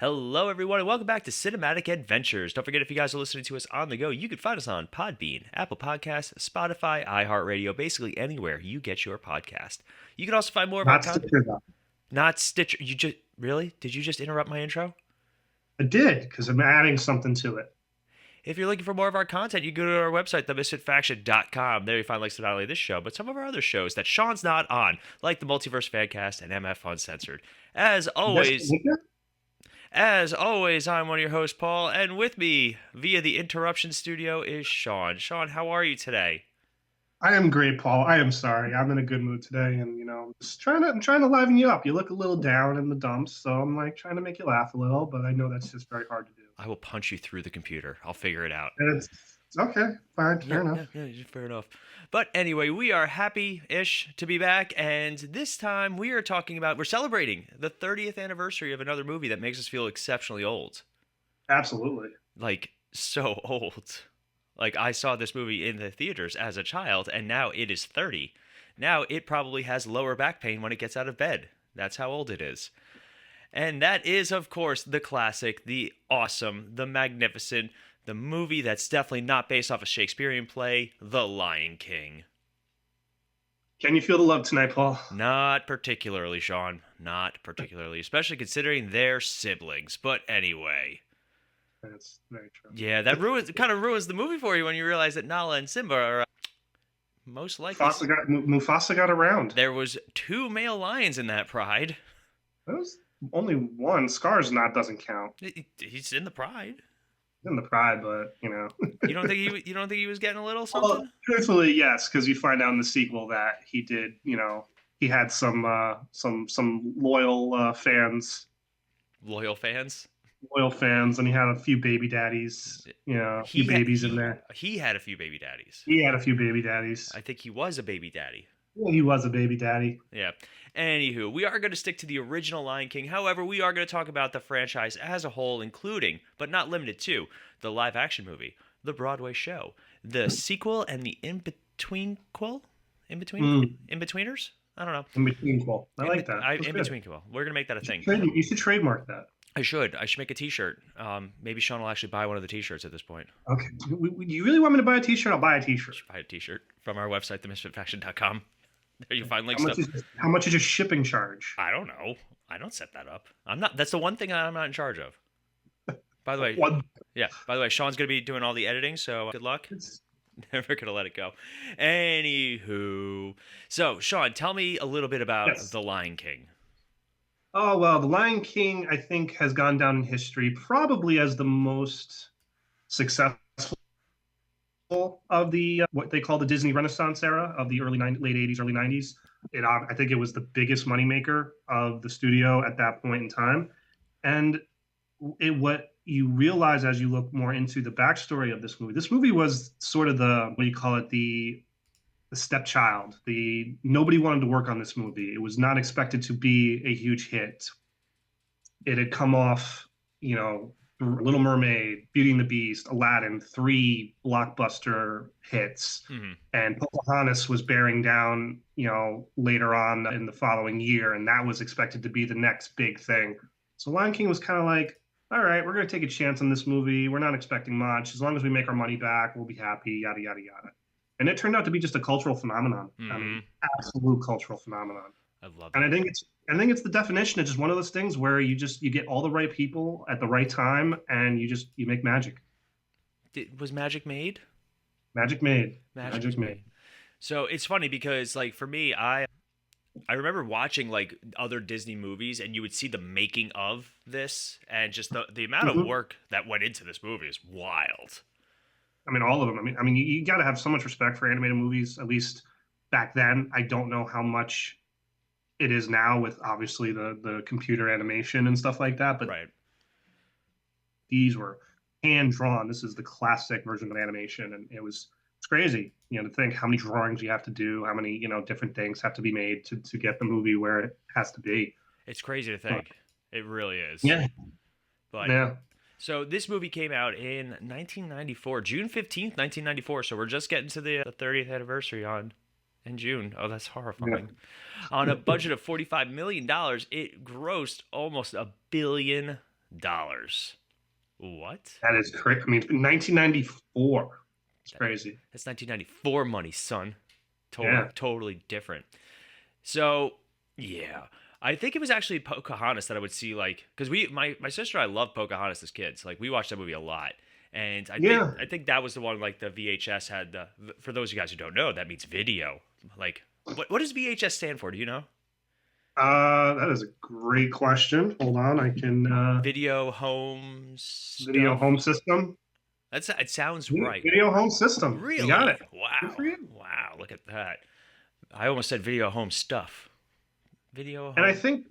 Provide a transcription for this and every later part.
Hello, everyone, and welcome back to Cinematic Adventures. Don't forget, if you guys are listening to us on the go, you can find us on Podbean, Apple Podcasts, Spotify, iHeartRadio, basically anywhere you get your podcast. You can also find more of our Not content. Stitcher, though. Not Stitcher. You just really? Did you just interrupt my intro? I did, because I'm adding something to it. If you're looking for more of our content, you can go to our website, themisfitfaction.com. There you find links to not only this show, but some of our other shows that Sean's not on, like the Multiverse Fancast and MF Uncensored. As always, I'm one of your hosts, Paul, and with me via the interruption studio is Sean. Sean, how are you today? I am great, Paul. I am sorry. I'm in a good mood today, and I'm trying to liven you up. You look a little down in the dumps, so I'm like trying to make you laugh a little, but I know that's just very hard to do. I will punch you through the computer. I'll figure it out. And it's okay, fine, fair enough. Yeah, fair enough. But anyway, we are happy-ish to be back, and this time we're celebrating the 30th anniversary of another movie that makes us feel exceptionally old. Absolutely. Like, so old. Like, I saw this movie in the theaters as a child, and now it is 30. Now it probably has lower back pain when it gets out of bed. That's how old it is. And that is, of course, the classic, the awesome, the magnificent, the movie that's definitely not based off a Shakespearean play, The Lion King. Can you feel the love tonight, Paul? Not particularly, Sean. Not particularly, especially considering they're siblings. But anyway. That's very true. Yeah, that kind of ruins the movie for you when you realize that Nala and Simba are most likely... Mufasa got around. There was 2 male lions in that pride. There was only one. Doesn't count. He's in the pride. In the pride, but You don't think he was getting a little something? Well, truthfully, yes, because you find out in the sequel that he did. He had some loyal fans. Loyal fans. Loyal fans, and he had a few baby daddies. A few babies in there. He had a few baby daddies. He had a few baby daddies. I think he was a baby daddy. Yeah, he was a baby daddy. Yeah. Anywho, we are going to stick to the original Lion King. However, we are going to talk about the franchise as a whole, including, but not limited to, the live-action movie, the Broadway show, the sequel, and the in-between-quel? In-betweeners? I don't know. In-between-quel. I like that. In-between-quel. We're going to make that a thing. You should trademark that. I should make a t-shirt. Maybe Sean will actually buy one of the t-shirts at this point. Okay. You really want me to buy a t-shirt? I'll buy a t-shirt. Buy a t-shirt from our website, themisfitfaction.com. There you find links. How much is your shipping charge? I don't know. I don't set that up. I'm not. That's the one thing I'm not in charge of. By the way, By the way, Sean's gonna be doing all the editing, so good luck. Never gonna let it go. Anywho, so Sean, tell me a little bit about The Lion King. Oh, well, The Lion King, I think, has gone down in history probably as the most successful of the what they call the Disney Renaissance era of the late 80s, early 90s. I think it was the biggest moneymaker of the studio at that point in time. And what you realize as you look more into the backstory of this movie was sort of the stepchild. Nobody wanted to work on this movie. It was not expected to be a huge hit. It had come off, Little Mermaid, Beauty and the Beast, Aladdin, 3 blockbuster hits. Mm-hmm. And Pocahontas was bearing down, later on in the following year, and that was expected to be the next big thing. So Lion King was kind of like, all right, we're going to take a chance on this movie. We're not expecting much. As long as we make our money back, we'll be happy, yada, yada, yada. And it turned out to be just a cultural phenomenon. Mm-hmm. I mean, absolute cultural phenomenon. I love that. And I think it's the definition of just one of those things where you get all the right people at the right time, and you make magic. Was magic made? Magic made. Magic made. So it's funny because, like, for me, I remember watching like other Disney movies, and you would see the making of this, and just the amount of work that went into this movie is wild. I mean, all of them. I mean, you got to have so much respect for animated movies. At least back then, I don't know how much it is now with obviously the computer animation and stuff like that. But right. These were hand drawn. This is the classic version of animation, and it's crazy, to think how many drawings you have to do, how many different things have to be made to get the movie where it has to be. It's crazy to think. It really is. Yeah. But yeah. So this movie came out in 1994, June 15th, 1994. So we're just getting to the 30th anniversary in June. Oh, that's horrifying. Yeah. On a budget of $45 million, it grossed almost $1 billion. What? That is crazy. I mean, 1994. It's That, crazy. that's 1994 money, son. Totally, Yeah. totally different. So, yeah. I think it was actually Pocahontas that I would see, like, because my sister and I loved Pocahontas as kids. Like, we watched that movie a lot. And Yeah. I think that was the one, like, the VHS had the, for those of you guys who don't know, that means video. Like, what does VHS stand for? Do you know? That is a great question. Hold on. I can, Video home video stuff. home system. It sounds right. Video home system. You got Really? it. Good for Wow. you. Wow. Look at that. I almost said video home stuff. Video And I home. think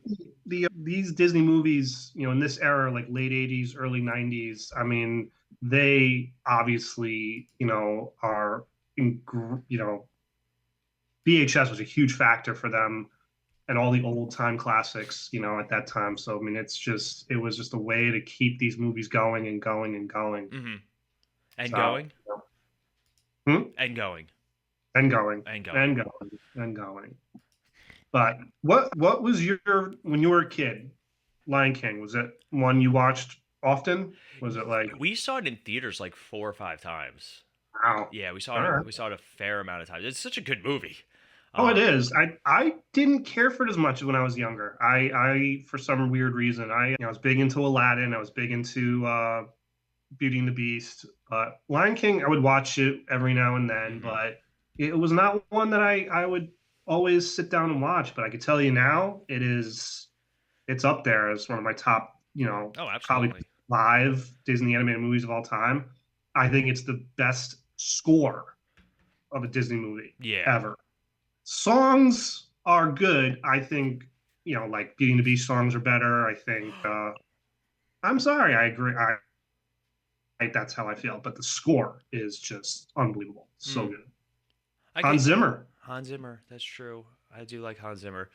these Disney movies, in this era, like late '80s, early '90s, I mean, they obviously, are, VHS was a huge factor for them and all the old time classics, at that time. So I mean, it was just a way to keep these movies going and going and going. Mm-hmm. And So, going. hmm? And going. And going And going. and going and going. But what was your when you were a kid? Lion King, was it one you watched often? Was it like, We saw it in theaters like 4 or 5 times. wow, Yeah, all right? we saw it a fair amount of times. It's such a good movie. Oh, it Uh, is. I didn't care for it as much as when I was younger. I for some weird reason, I was big into Aladdin. I was big into Beauty and the Beast. But Lion King, I would watch it every now and then, mhm. but it was not one that I would always sit down and watch. But I could tell you now, it's up there as one of my top, Oh, probably absolutely. 5 Disney animated movies of all time. I think it's the best score of a Disney movie Yeah. ever. Songs are good. I think, like Beauty and the Beast songs are better. I think, I'm sorry, I agree. That's how I feel. But the score is just unbelievable. So Mm. good. I Hans could Zimmer. Hans Zimmer. That's true. I do like Hans Zimmer,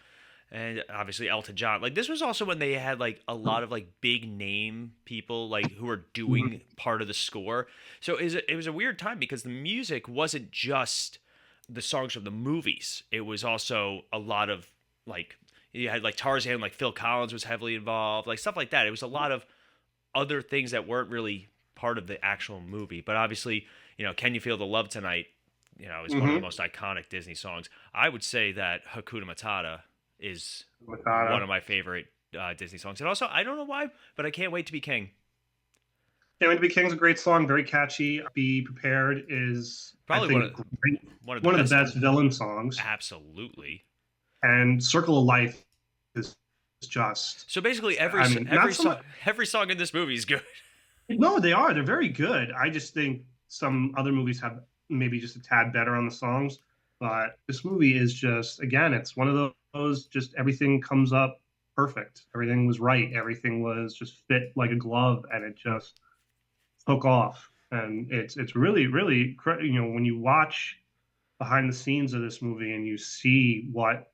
and obviously Elton John. Like this was also when they had like a lot of like big name people like who were Mhm. doing part of the score. So it was a weird time because the music wasn't just the songs from the movies. It was also a lot of like you had like Tarzan, like Phil Collins was heavily involved, like stuff like that. It was a lot of other things that weren't really part of the actual movie. But obviously, Can You Feel the Love Tonight, is one of the Mm-hmm. most iconic Disney songs. I would say that Hakuna Matata is one Matata. of my favorite Disney songs. And also, I don't know why, but I Can't Wait to Be King. Can't Wait to Be King's a great song, very catchy. Be Prepared is, I Probably think, great. one of the One of the best. best villain songs. Absolutely. And Circle of Life is just, So basically, I mean, not so much. every song in this movie is good. No, they are. They're very good. I just think some other movies have maybe just a tad better on the songs. But this movie is just, again, it's one of those, just everything comes up perfect. Everything was right. Everything was just fit like a glove, and it just took off. And it's really, really, when you watch behind the scenes of this movie and you see what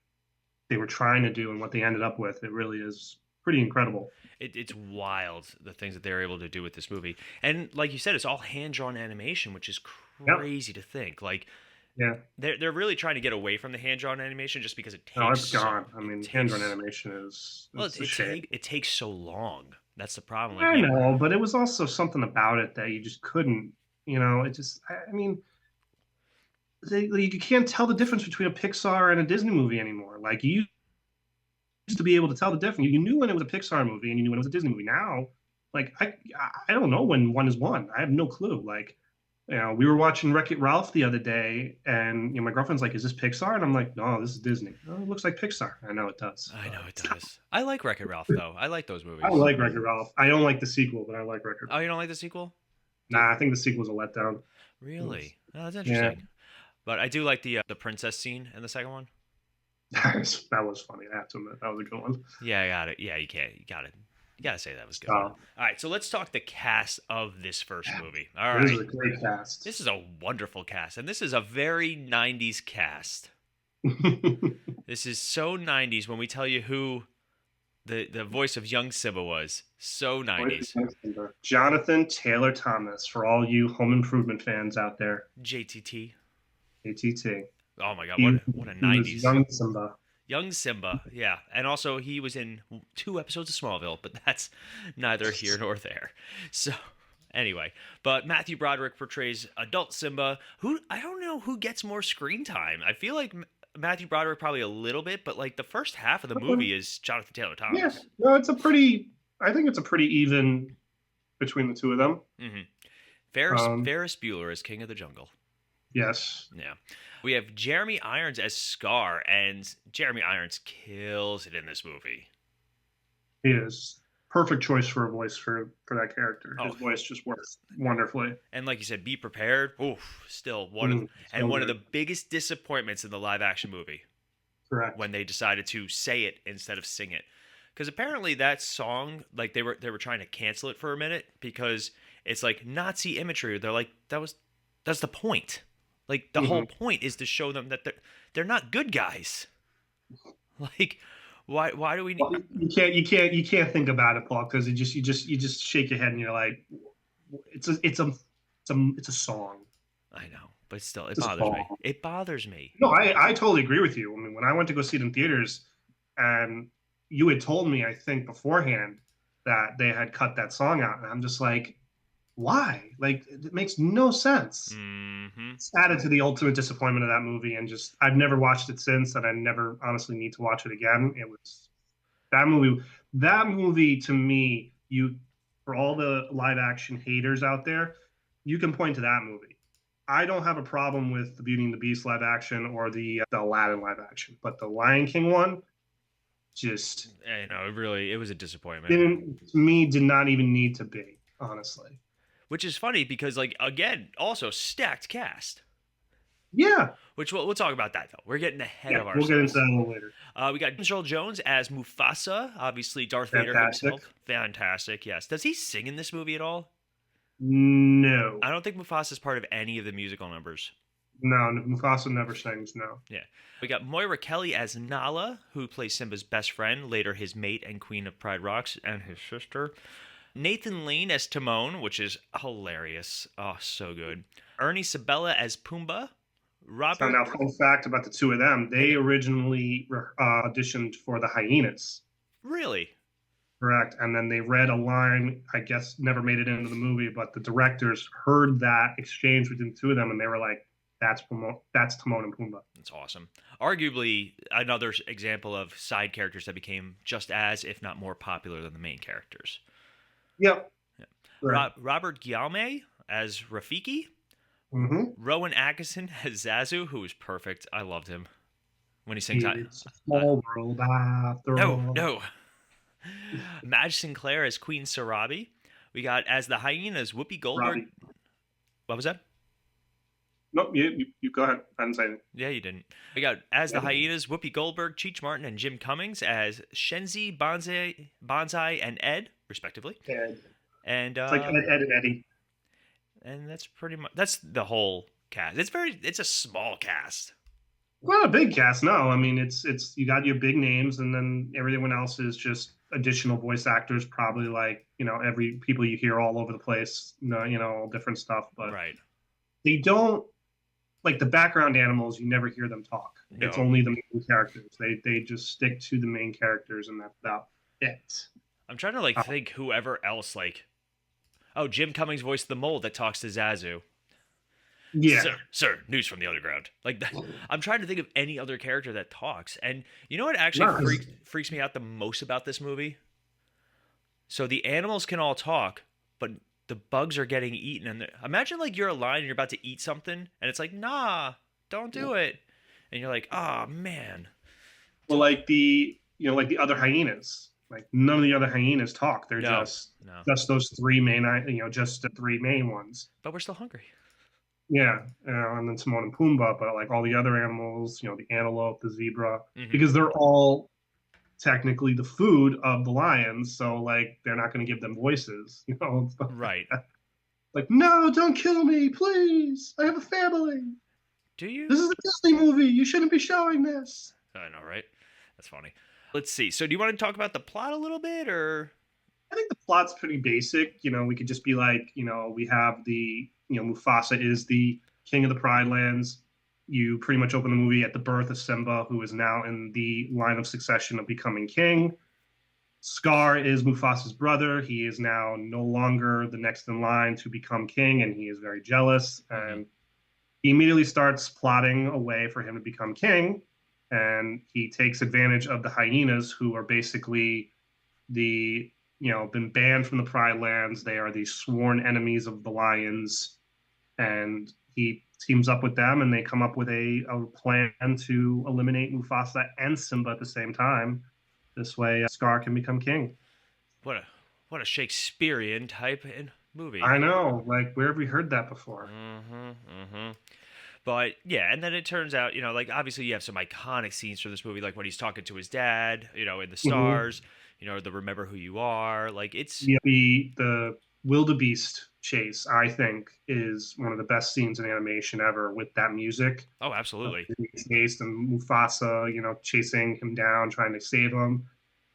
they were trying to do and what they ended up with, it really is pretty incredible. It's wild the things that they're able to do with this movie. And like you said, it's all hand drawn animation, which is Yep. crazy to think. Like Yeah. they're really trying to get away from the hand drawn animation just because No, it's gone. I mean, hand-drawn takes animation is well it's a shame. it takes so long. That's the problem. Like I know, but it was also something about it that you just couldn't, it just, I mean, you can't tell the difference between a Pixar and a Disney movie anymore. Like you used to be able to tell the difference. You knew when it was a Pixar movie and you knew when it was a Disney movie. Now, like I don't know when one is one. I have no clue. Like, we were watching Wreck It Ralph the other day, and my girlfriend's like, "Is this Pixar?" And I'm like, "No, this is Disney." Oh, it looks like Pixar. I know it does. I know it does. I like Wreck-It Ralph though. I like those I movies. like Wreck It Ralph. I don't like the sequel, but I like Wreck It Oh, Ralph. you don't like the sequel? Did, Nah, I think the sequel's a letdown. really? Oh, that's Yeah, interesting. But I do like the princess scene in the second one. that was funny. I have to admit, that was a good one. Yeah, I got it. Yeah, you can't. You got it. You gotta say that was good. So All right, so let's talk the cast of this first movie. All this is right, a great cast. this is a wonderful cast, and this is a very '90s cast. This is so '90s when we tell you who the voice of young Simba was. So '90s. Jonathan Taylor Thomas, for all you Home Improvement fans out there. JTT. ATT. Oh my God, He, what a he was '90s. young Simba. Young Simba, yeah. And also, he was in 2 episodes of Smallville, but that's neither here nor there. So, anyway, but Matthew Broderick portrays adult Simba, who I don't know who gets more screen time. I feel like Matthew Broderick probably a little bit, but like the first half of the movie is Jonathan Taylor Yeah, Thomas. no, it's a pretty. I think it's a pretty even between the two of them. Mm-hmm. Ferris Um, Ferris Bueller is King of the Jungle. yes, Yeah. We have Jeremy Irons as Scar, and Jeremy Irons kills it in this movie. he is perfect choice for a voice for that character. Oh, His voice just works wonderfully. and like you said, be prepared. Oof, still So one of good. the biggest disappointments in the live action movie Correct. when they decided to say it instead of sing it. Because apparently that song, like they were trying to cancel it for a minute because it's like Nazi imagery. They're like that's the point. Like the whole Mhm. point is to show them that they're not good guys. Like why do we need? Well, you can't think about it, Paul, because you just shake your head and you're like, it's a song. I know, but still, it It's a bothers me. song. It bothers me. No, I totally agree with you. I mean, when I went to go see it in theaters, and you had told me, I think beforehand, that they had cut that song out, and I'm just like, why? Like, it makes no sense. Mm-hmm. It's added to the ultimate disappointment of that movie, and just I've never watched it since, and I never honestly need to watch it again. It was that movie. That movie to me, you for all the live action haters out there, you can point to that movie. I don't have a problem with the Beauty and the Beast live action or the Aladdin live action, but the Lion King one just You know, it was a disappointment. didn't to me did not even need to be, honestly. Which is funny because, like, again, also stacked cast. Yeah, Which we'll talk about that though. We're getting ahead yeah, of we'll get into ourselves. that a little later. We got Earl Jones as Mufasa, obviously Darth Vader Fantastic. himself. Fantastic, yes. Does he sing in this movie at all? No, I don't think Mufasa is part of any of the musical numbers. no, Mufasa never sings. No. Yeah. We got Moira Kelly as Nala, who plays Simba's best friend, later his mate and Queen of Pride Rocks, and his sister. Nathan Lane as Timon, which is hilarious. Oh, so good. Ernie Sabella as Pumbaa. Found Robert. out fun fact about the two of them. Hit They it. originally auditioned for the hyenas, Really? correct? And then they read a line, I guess never made it into the movie, but the directors heard that exchange between the two of them, and they were like, that's Timon and Pumbaa. That's awesome. Arguably, another example of side characters that became just as, if not more popular than the main characters. Yep. Yeah. Right. Robert Guillaume as Rafiki. Mm-hmm. Rowan Atkinson as Zazu, who was perfect. I loved him when he sings. It's a small world after No, all. no. Madge Sinclair as Queen Sarabi. We got as the hyenas Whoopi Goldberg. Robbie. What was that? Nope, you go ahead. I didn't say anything. Yeah, you didn't. We got as the hyenas Whoopi Goldberg, Cheech Martin, and Jim Cummings as Shenzi, Bonsai, and Ed, respectively. Ed. And It's like Ed and Eddie. and that's the whole cast. It's a small cast. Well, a big cast. No, I mean it's you got your big names, and then everyone else is just additional voice actors. Probably like every people you hear all over the place. All different stuff, but Right. they don't like the background animals. You never hear them talk. No. It's only the main characters. They just stick to the main characters, and that's about it. I'm trying to think whoever else oh, Jim Cummings voiced the mole that talks to Zazu. Yeah. Sir, news from the underground. Like that, I'm trying to think of any other character that talks. And you know what actually freaks me out the most about this movie? So the animals can all talk, but the bugs are getting eaten. And imagine you're a lion and you're about to eat something, and it's like, nah, don't do it. And you're like, oh man. Well, like the other hyenas. Like none of the other hyenas talk. They're No. just those three main, just the three main ones. But we're still hungry. Yeah, and then Timon and Pumbaa, but like all the other animals, the antelope, the zebra, Mhm. because they're all technically the food of the lions. So like they're not going to give them voices, Right. Like, no, don't kill me, please. I have a family. Do you? This is a Disney movie. You shouldn't be showing this. I know, right? That's funny. Let's see. So do you want to talk about the plot a little bit, or? I think the plot's pretty basic. We could just be like, we have Mufasa is the king of the Pride Lands. You pretty much open the movie at the birth of Simba, who is now in the line of succession of becoming king. Scar is Mufasa's brother. He is now no longer the next in line to become king, and he is very jealous. Mm-hmm. And he immediately starts plotting a way for him to become king. And he takes advantage of the hyenas, who are basically been banned from the Pride Lands. They are the sworn enemies of the lions. And he teams up with them, and they come up with a plan to eliminate Mufasa and Simba at the same time. This way, Scar can become king. What a what a Shakespearean type in movie. I know. Like, where have we heard that before? Mm-hmm. Mm-hmm. But yeah, and then it turns out, like obviously you have some iconic scenes from this movie, like when he's talking to his dad, in the Mm-hmm. stars, the "Remember Who You Are." Like it's Yeah, the wildebeest chase, I think, is one of the best scenes in animation ever with that music. oh, absolutely, Chased and Mufasa, chasing him down, trying to save him.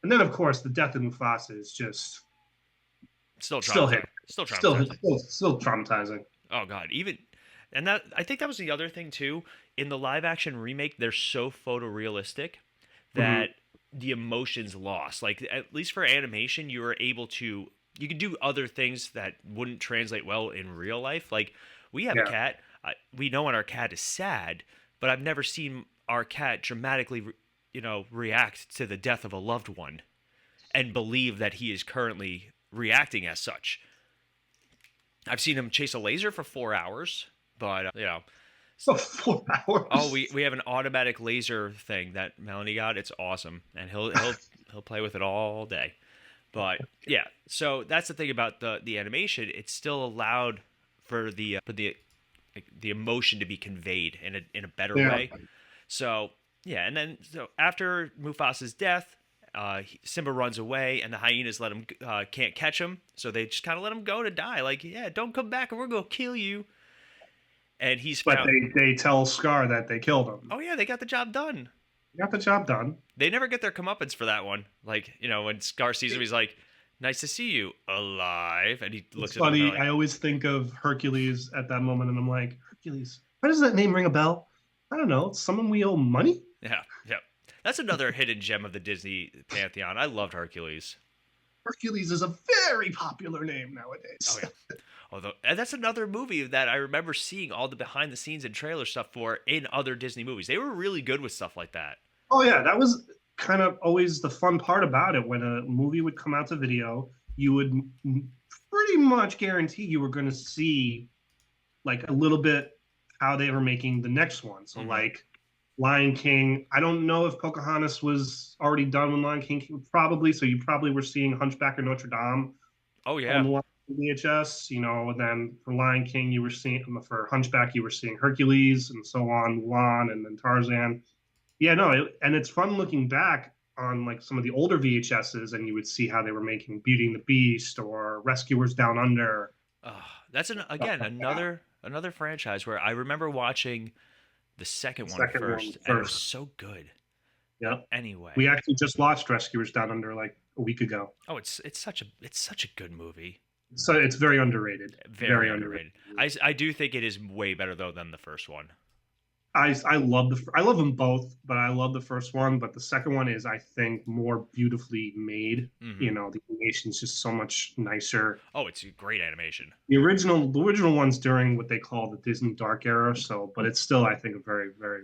And then, of course, the death of Mufasa is just still still traumatizing, hit, still still traumatizing. still traumatizing. Oh God, even and that I think that was the other thing too. In the live action remake, they're so photorealistic Mm-hmm. that the emotions lost. Like at least for animation, you can do other things that wouldn't translate well in real life. Like we have a Yeah. cat, we know when our cat is sad, but I've never seen our cat dramatically, react to the death of a loved one and believe that he is currently reacting as such. I've seen him chase a laser for 4 hours, but So 4 hours. oh, we have an automatic laser thing that Melanie got. It's awesome, and he'll play with it all day. But yeah, so that's the thing about the animation. It's still allowed for the emotion to be conveyed in a better Yeah. way. So yeah, and then after Mufasa's death, Simba runs away, and the hyenas can't catch him, so they just kind of let him go to die. Like, yeah, don't come back, or we're gonna kill you. And he's But found. they tell Scar that they killed him. Oh yeah, they got the job done. He got the job done. They never get their comeuppance for that one. Like, when Scar sees him, he's like, "Nice to see you, alive," and he It's looks at them, and they're funny. like, I always think of Hercules at that moment, and I'm like, Hercules. Why does that name ring a bell? I don't know. It's someone we owe money. "Yeah, yeah." That's another hidden gem of the Disney pantheon. I loved Hercules. Hercules is a very popular name Oh nowadays. yeah. Although, and that's another movie that I remember seeing all the behind the scenes and trailer stuff for in other Disney movies. They were really good with stuff like that. Oh yeah, that was kind of always the fun part about it. When a movie would come out to video, you would pretty much guarantee you were going to see like a little bit how they were making the next one. So Hmm. like Lion King, I don't know if Pocahontas was already done when Lion King probably. So you probably were seeing Hunchback of Notre Dame Oh on yeah. the VHS. And then for Lion King, you were seeing for Hunchback, you were seeing Hercules and so on, Mulan, and then Tarzan. Yeah, no, and it's fun looking back on like some of the older VHSs, and you would see how they were making Beauty and the Beast or Rescuers Down Under. That's Stuff again like that. another franchise where I remember watching the second one Second one first, and it was first. so good. Yeah, But anyway, we actually just watched Rescuers Down Under like a week ago. oh, it's such a good movie. So it's very underrated. Very Very underrated. underrated. I do think it is way better though than the first one. I love them both, but I love the first one. But the second one is, I think, more beautifully made. Hmm. The animation's just so much nicer. Oh, it's a great animation. The original one's during what they call the Disney Dark Era. So, but it's still, I think, a very, very,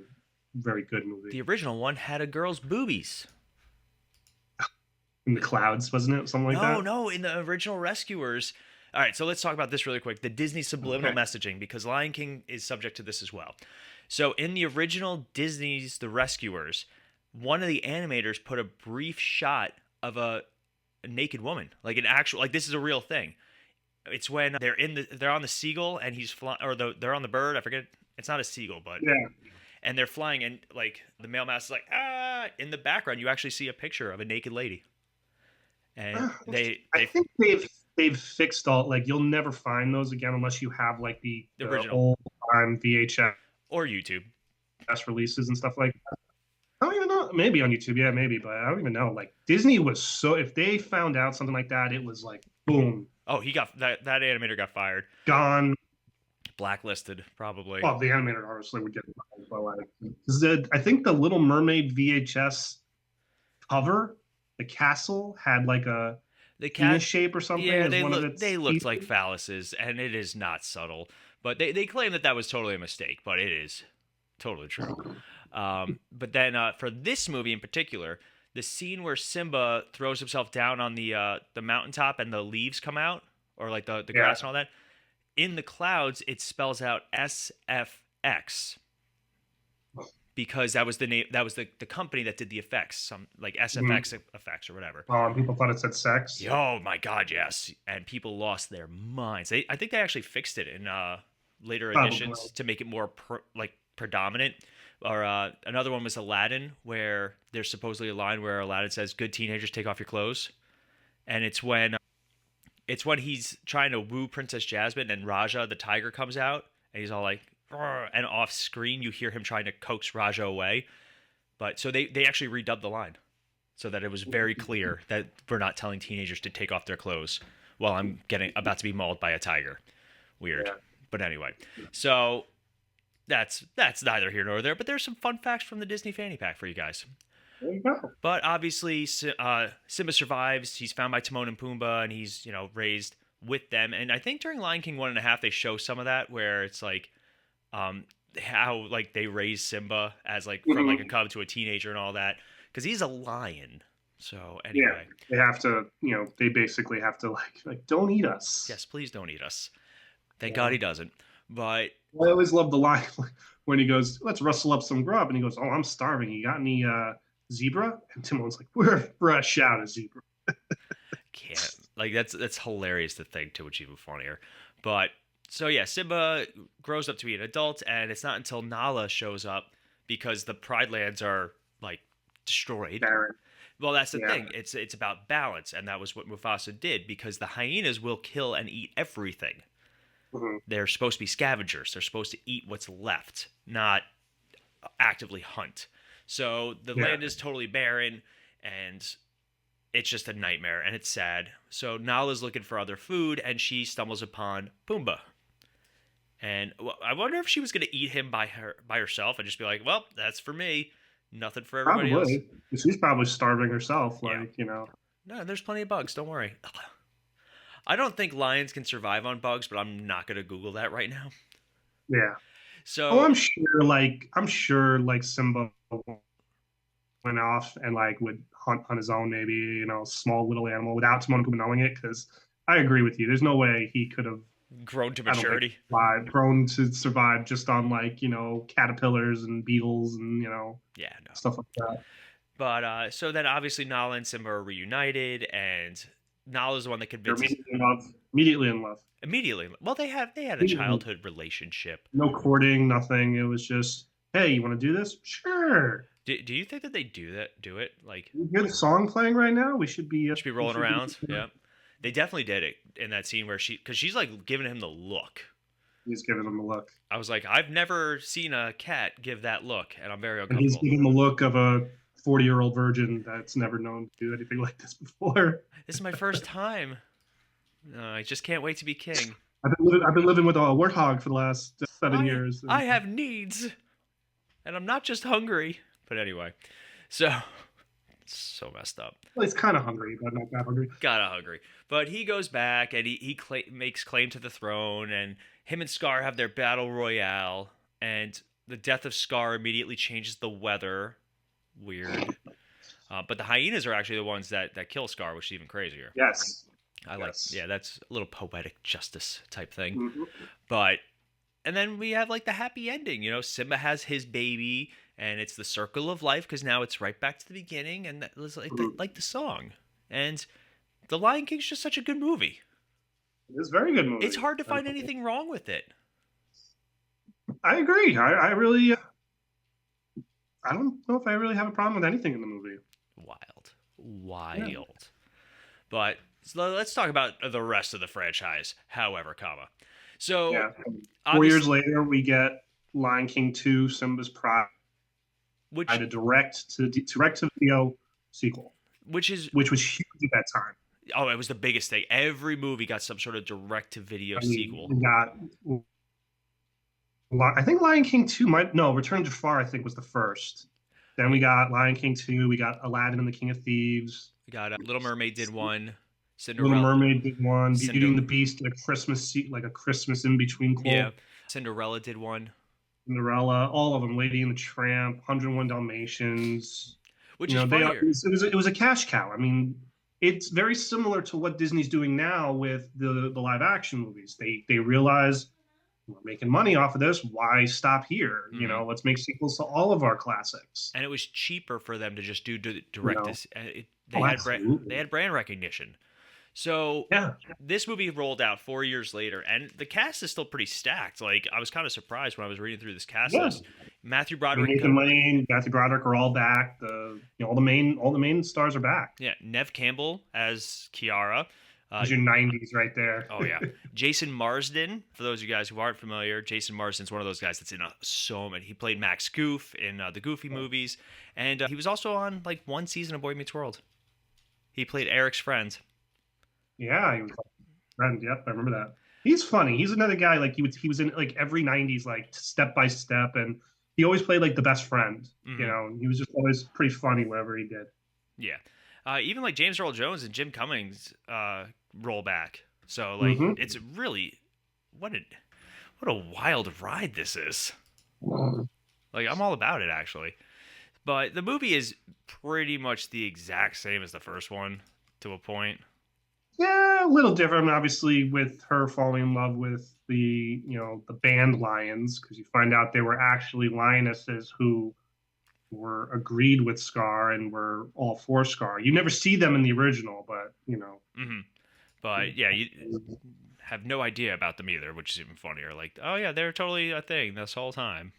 very good movie. The original one had a girl's boobies. In the clouds, wasn't it? Something like No, that. no, in the original Rescuers. All right, so let's talk about this really quick. The Disney subliminal Okay. messaging, because Lion King is subject to this as well. So in the original Disney's The Rescuers, one of the animators put a brief shot of a naked woman, like an actual, like this is a real thing. It's when they're on the seagull and he's flying, or they're on the bird. I forget. It's not a seagull, but Yeah. and they're flying, and like the male mouse is like in the background you actually see a picture of a naked lady, and I they think they've fixed all. Like, you'll never find those again unless you have like the the original old time VHS or YouTube. releases and stuff like that. I don't even know. Maybe on YouTube, yeah, maybe, but I don't even know. Like, Disney was so. If they found out something like that, it was like boom, Oh, he got that animator got fired. gone. Blacklisted, probably. Well, the animator obviously would get involved, but like, I think the Little Mermaid VHS cover, the castle had like a The penis cat, shape or something yeah, as one of its they looked like pieces. phalluses, and it is not subtle. But they claim that that was totally a mistake, but it is totally true. But then for this movie in particular, the scene where Simba throws himself down on the mountaintop and the leaves come out, or like the Yeah. grass and all that, in the clouds it spells out SFX because that was the name, that was the company that did the effects, some like Mhm. SFX effects or whatever. Oh, and people thought it said sex. Oh my god, yes. And people lost their minds. I think they actually fixed it in later Probably. editions to make it more like predominant. Or another one was Aladdin, where there's supposedly a line where Aladdin says, "Good teenagers, take off your clothes," and it's when he's trying to woo Princess Jasmine and Raja the tiger comes out and he's all like, "Rrr," and off screen you hear him trying to coax Raja away. But so they actually redubbed the line so that it was very clear that we're not telling teenagers to take off their clothes while I'm getting about to be mauled by a tiger. Weird. Yeah. But anyway, so that's neither here nor there, but there's some fun facts from the Disney fanny pack for you guys. There you go. But obviously Simba survives. He's found by Timon and Pumbaa and he's, raised with them. And I think during Lion King 1.5 they show some of that where it's like um how like they raise Simba as like from like a Mhm. cub to a teenager and all that because he's a lion. So Yeah, anyway, they have to. They basically have to like don't eat us. yes, please don't eat us. Thank God Yeah. he doesn't. But I always love the line when he goes, "Let's rustle up some grub," and he goes, "Oh, I'm starving. You got any zebra?" And Timon's like, "We're fresh out of zebra." can't like that's hilarious to think too, which is even funnier. But so yeah, Simba grows up to be an adult, and it's not until Nala shows up because the Pride Lands are like destroyed. Baron. Well, that's the Yeah. thing. It's about balance, and that was what Mufasa did because the hyenas will kill and eat everything. Mhm. They're supposed to be scavengers. They're supposed to eat what's left, not actively hunt. So the Yeah. land is totally barren, and it's just a nightmare, and it's sad. So Nala's looking for other food, and she stumbles upon Pumbaa. And I wonder if she was going to eat him by herself and just be like, "Well, that's for me, nothing for everybody else." Probably. She's probably starving herself. Yeah. Like. No, there's plenty of bugs. Don't worry. I don't think lions can survive on bugs, but I'm not going to Google that right now. Yeah. Oh, So, I'm sure. Like Simba went off and like would hunt on his own, maybe small little animal without Timon and Pumbaa knowing it. Because I agree with you. There's no way he could have. grown to I don't think maturity. grown to survive just on like caterpillars and beetles and Yeah, no. stuff like that. But so then obviously Nala and Simba are reunited, and Nala's the one that They're convinces immediately in love. Immediately in love. immediately. Well, they had a Immediately. childhood relationship. No courting, nothing. It was just, hey, you want to do this? Sure. Do you think that they do it like You hear the song playing right now? We should be. should be We rolling should be. around? Yeah, they definitely did it in that scene where because she's like giving him the look. He's giving him a look, I was like, I've never seen a cat give that look, and I'm very and he's uncomfortable. giving the look of a 40-year-old virgin that's never known to do anything like this before. This is my first time. I just can't wait to be king. I've been living with a warthog for the last 7 years. And I have needs, and I'm not just hungry. But anyway, so messed up. well, he's kind of hungry, but not that hungry. Gotta hungry. But he goes back and makes claim to the throne, and him and Scar have their battle royale, and the death of Scar immediately changes the weather. Weird. But the hyenas are actually the ones that kill Scar, which is even crazier. Yes. Yeah, that's a little poetic justice type thing. Mhm. But and then we have like the happy ending. Simba has his baby, and it's the circle of life because now it's right back to the beginning, and that was like the song. And The Lion King's just such a good movie. It's a very good movie. It's hard to find anything wrong with it. I agree. I really. I don't know if I really have a problem with anything in the movie. Wild. Yeah. But so let's talk about the rest of the franchise. However, so Yeah. 4 obvious- years later, we get Lion King 2, Simba's Pride, which a direct-to-video sequel, which is which was huge at that time. it was the biggest thing. Every movie got some sort of direct to video I mean, sequel. we got I think Lion King 2 might, no, Return to Jafar, I think was the first. Then we got Lion King 2, we got Aladdin and the King of Thieves. We got Little Mermaid did one, Little Cinderella, Mermaid did one, Beauty Cinder, and the Beast, like a Christmas in between yeah, quote. Cinderella did one, Cinderella, all of them, Lady and the Tramp, 101 Dalmatians. which You is know, they are. funnier. It was a cash cow. I mean, it's very similar to what Disney's doing now with the live action movies. They realize we're making money off of this. Why stop here? You Hmm. know, let's make sequels to all of our classics. And it was cheaper for them to just do You direct know, this. oh, absolutely, They had brand recognition. So yeah, this movie rolled out 4 years later, and the cast is still pretty stacked. Like I was kind of surprised when I was reading through this cast yeah. list. Matthew I mean, Broderick, Nathan Lane, Matthew Broderick are all back. All the main stars are back. yeah, Nev Campbell as Kiara. Those are your '90s right there. Oh yeah, Jason Marsden. For those of you guys who aren't familiar, Jason Marsden's one of those guys that's in so many. He played Max Goof in the Goofy movies, and he was also on like one season of Boy Meets World. He played Eric's friend. Yeah, he was like a friend. Yep, I remember that. He's funny. He's another guy like he was in like every '90s like Step by Step, and he always played like the best friend. You Hmm. know, he was just always pretty funny wherever he did. Yeah, even like James Earl Jones and Jim Cummings roll back. So like Hmm. it's really what a what a wild ride this is. Like I'm all about it actually. But the movie is pretty much the exact same as the first one to a point. Yeah, a little different, obviously, with her falling in love with the band lions, because you find out they were actually lionesses who were agreed with Scar and were all for Scar. You never see them in the original, but Hmm. But yeah, you have no idea about them either, which is even funnier. Like, oh yeah, they're totally a thing this whole time.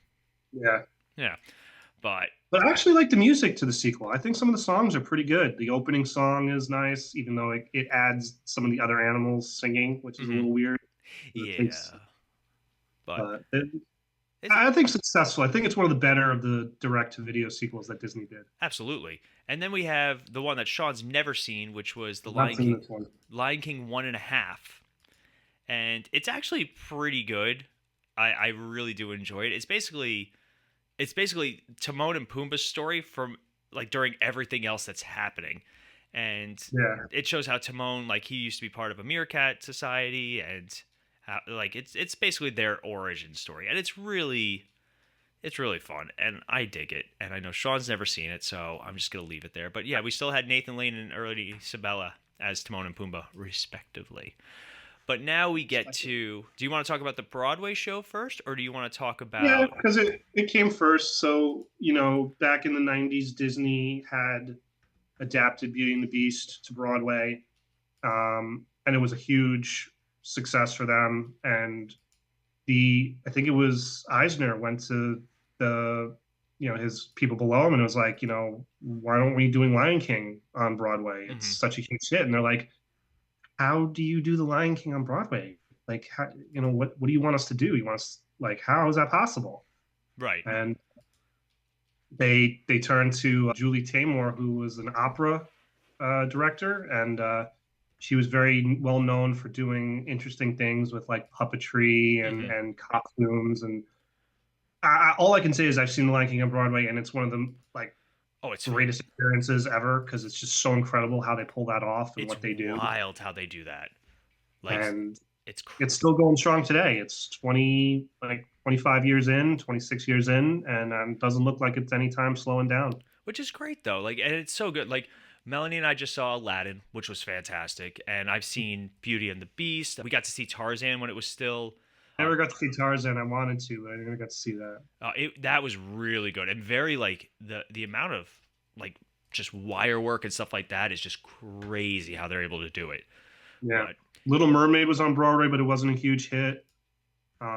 yeah. Yeah, but But I actually like the music to the sequel. I think some of the songs are pretty good. The opening song is nice, even though it adds some of the other animals singing, which is a mhm. little weird. It takes, Yeah, but but it's I think successful. I think it's one of the better of the direct-to-video sequels that Disney did. absolutely. And then we have the one that Sean's never seen, which was the Not seen this one. Lion King 1.5, and it's actually pretty good. I really do enjoy it. It's basically Timon and Pumbaa's story from like during everything else that's happening, and Yeah. it shows how Timon like he used to be part of a meerkat society, and how like it's basically their origin story, and it's really fun, and I dig it. And I know Sean's never seen it, so I'm just gonna leave it there. But yeah, we still had Nathan Lane and early Isabella as Timon and Pumbaa, respectively. But now we get to. Do you want to talk about the Broadway show first, or do you want to talk Yeah, about? because it came first. So, back in the '90s, Disney had adapted Beauty and the Beast to Broadway, and it was a huge success for them. And I think it was Eisner went to his people below him and it was like, why aren't we doing Lion King on Broadway? It's Mhm. such a huge hit. And they're like, how do you do the Lion King on Broadway? Like, how, what do you want us to do? You want us like, how is that possible? Right. And they turned to Julie Taymor, who was an opera director, and she was very well known for doing interesting things with like puppetry and Hmm. and costumes. And all I can say is I've seen The Lion King on Broadway, and it's one of the like Oh, it's greatest experiences ever because it's just so incredible how they pull that off and it's what they do. wild how they do that. Like And it's it's still going strong today. It's 25 years in, 26 years in, and doesn't look like it's anytime slowing down. which is great though. Like and it's so good. Like Melanie and I just saw Aladdin, which was fantastic, and I've seen Beauty and the Beast. We got to see Tarzan when it was still. I Uh, never got to see Tarzan. I wanted to, but I never got to see that. that was really good and very like the amount of like just wire work and stuff like that is just crazy how they're able to do it. Yeah. But Little Mermaid was on Broadway, but it wasn't a huge hit.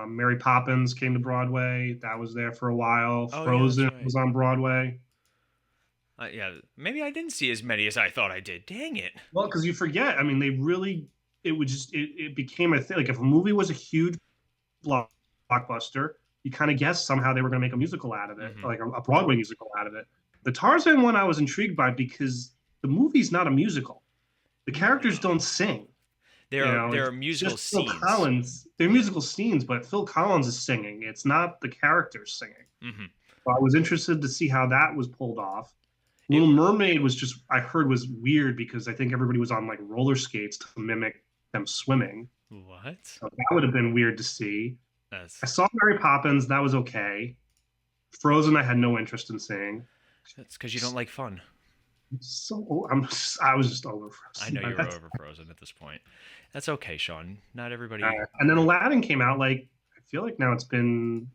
Mary Poppins came to Broadway. That was there for a while. oh yeah, that's Frozen right. was on Broadway. Yeah, maybe I didn't see as many as I thought I did. Dang it. Well, because you forget. I mean, it was just, it became a thing. Like if a movie was a huge blockbuster, you kind of guessed somehow they were going to make a musical out of it, Hmm. like a Broadway musical out of it. The Tarzan one I was intrigued by because the movie's not a musical. The characters No. don't sing. There are It's musical just Phil scenes. Collins. They're musical scenes, but Phil Collins is singing. It's not the characters singing. Hmm. So I was interested to see how that was pulled off. It Little Mermaid was just, I heard, was weird because I think everybody was on like roller skates to mimic them swimming. what? So that would have been weird to see. I That's saw Mary Poppins. That was okay. Frozen, I had no interest in seeing. that's because you don't like fun. I was just over I Frozen. know you're over Frozen at this point. That's okay, Sean. Not everybody. And then Aladdin came out. Like I feel like now it's been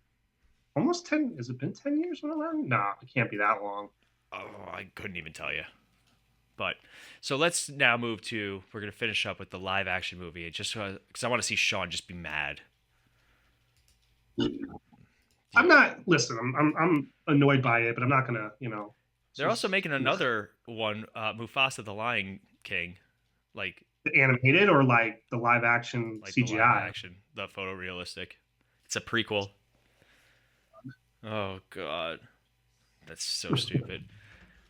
almost 10. Has it been 10 years when Aladdin? No, it can't be that long. Oh, I couldn't even tell you. But so let's now move to. We're gonna finish up with the live action movie. Just because I want to see Sean just be mad. I'm not. Listen, I'm annoyed by it, but I'm not gonna. They're also making another one, Mufasa the Lion King, like the animated or like the live action the live CGI. action, the photorealistic. It's a prequel. Oh God, that's so stupid.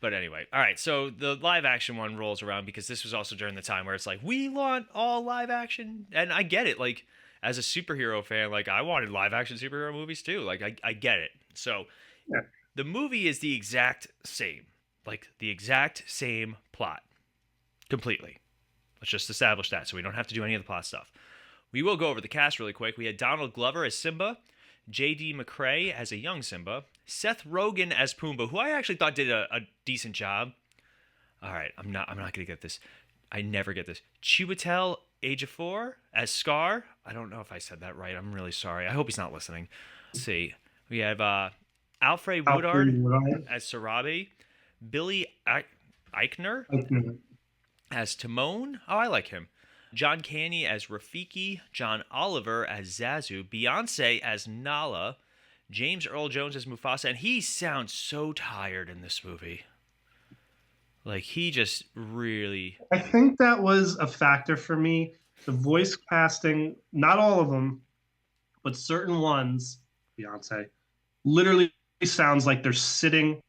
But anyway, all right. So the live action one rolls around because this was also during the time where it's like we want all live action, and I get it. Like as a superhero fan, like I wanted live action superhero movies too. Like I get it. So Yeah. the movie is the exact same, like the exact same plot, completely. Let's just establish that so we don't have to do any of the plot stuff. We will go over the cast really quick. We had Donald Glover as Simba, J.D. McCrae as a young Simba, Seth Rogen as Pumbaa, who I actually thought did a decent job. All right, I'm not gonna get this. I never get this. Chiwetel Ejiofor as Scar. I don't know if I said that right. I'm really sorry. I hope he's not listening. Let's see. We have Alfred Woodard as Sarabi, Billy Eichner as Timon. Oh, I like him. John Candy as Rafiki, John Oliver as Zazu, Beyonce as Nala, James Earl Jones as Mufasa, and he sounds so tired in this movie. Like he just really. I think that was a factor for me. The voice casting, not all of them, but certain ones, Beyonce, literally sounds like they're sitting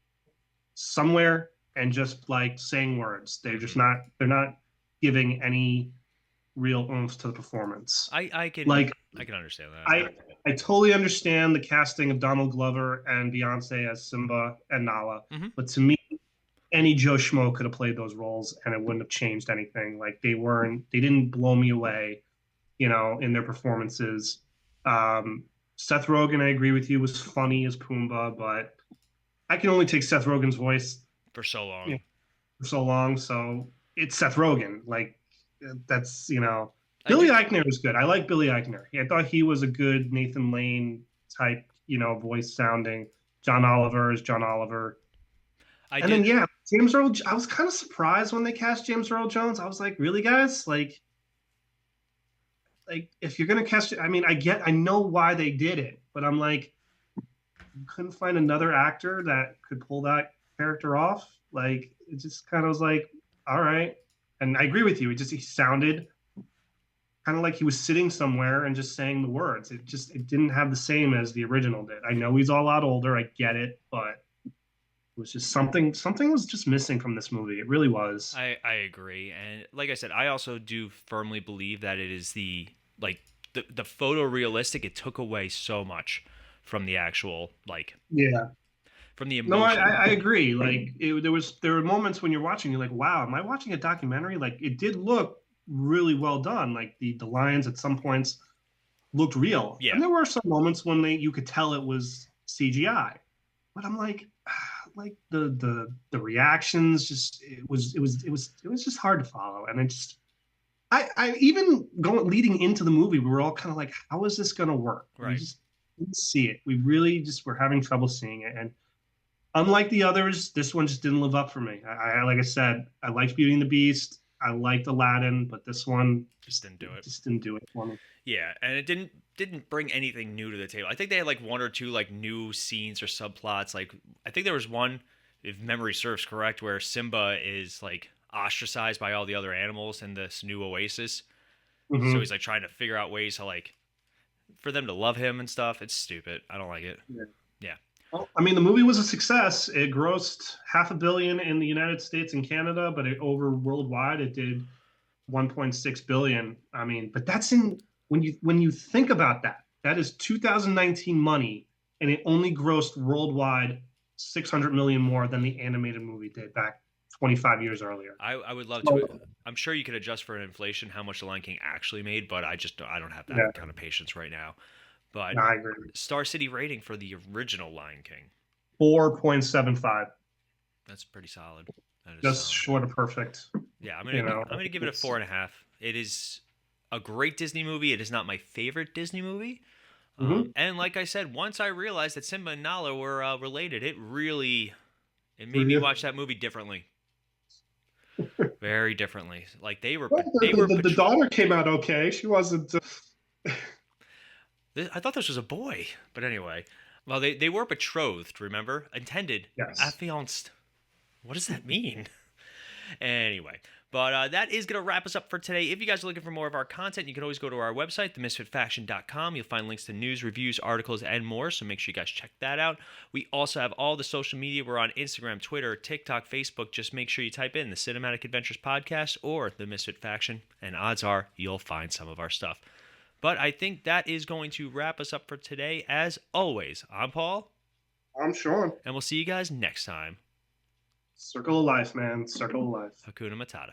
somewhere and just like saying words. They're not giving any real oomph to the performance. I can Like I can understand that. I totally understand the casting of Donald Glover and Beyonce as Simba and Nala, Mm-hmm. but to me, any Joe Schmo could have played those roles and it wouldn't have changed anything. Like they didn't blow me away, in their performances. Seth Rogen, I agree with you, was funny as Pumbaa, but I can only take Seth Rogen's voice For so long. for so long. So it's Seth Rogen. Like that's Billy Eichner was good. I like Billy Eichner. I thought he was a good Nathan Lane type, voice sounding. John Oliver is John Oliver. Then James Earl. I was kind of surprised when they cast James Earl Jones. I was like, really, guys? Like if you're gonna cast, I mean, I know why they did it, but I'm like, you couldn't find another actor that could pull that character off. Like it just kind of was like, all right. And I agree with you. He sounded kind of like he was sitting somewhere and just saying the words. It didn't have the same as the original did. I know he's a lot older. I get it, but it was just something was just missing from this movie. It really was. I agree. And like I said, I also do firmly believe that it is the photorealistic. It took away so much from the actual from the emotion. No, I agree. Like there were moments when you're watching, you're like, wow, am I watching a documentary? Like it did look really well done. Like the lions at some points looked real. Yeah. And there were some moments when you could tell it was CGI. But I'm like the reactions it was just hard to follow. And I even leading into the movie, we were all kind of like, how is this going to work? Right. We just didn't see it. We really just were having trouble seeing it. And unlike the others, this one just didn't live up for me. Like I said, I liked Beauty and the Beast. I liked Aladdin, but this one just didn't do it. Just didn't do it for me. Yeah, and it didn't bring anything new to the table. I think they had like one or two like new scenes or subplots. Like I think there was one, if memory serves correct, where Simba is like ostracized by all the other animals in this new oasis. Mm-hmm. So he's like trying to figure out ways to like for them to love him and stuff. It's stupid. I don't like it. Yeah. Well, I mean, the movie was a success. It grossed $500 million in the United States and Canada, but over worldwide, it did 1.6 billion. I mean, but that's in when you think about that, that is 2019 money, and it only grossed worldwide 600 million more than the animated movie did back 25 years earlier. I would love to. So, I'm sure you could adjust for inflation how much The Lion King actually made, but I don't have that yeah, kind of patience right now. But no, I agree. Star City rating for the original Lion King. 4.75, That's pretty solid. That is just solid. short of perfect. Yeah, You know, I'm gonna give it a it's 4.5. It is a great Disney movie. It is not my favorite Disney movie. mhm. And like I said, once I realized that Simba and Nala were related, it For made me you. watch that movie differently, very differently. Like Well, the daughter came out okay. She wasn't. I thought this was a boy, but anyway. Well, they were betrothed. Remember, intended, Yes. affianced. What does that mean? Anyway, but that is going to wrap us up for today. If you guys are looking for more of our content, you can always go to our website, themisfitfaction.com. You'll find links to news, reviews, articles, and more, so make sure you guys check that out. We also have all the social media. We're on Instagram, Twitter, TikTok, Facebook. Just make sure you type in the Cinematic Adventures Podcast or the Misfit Faction, and odds are you'll find some of our stuff. But I think that is going to wrap us up for today. As always, I'm Paul, I'm Sean. and we'll see you guys next time. Circle of life, man. Circle of life. Hakuna Matata.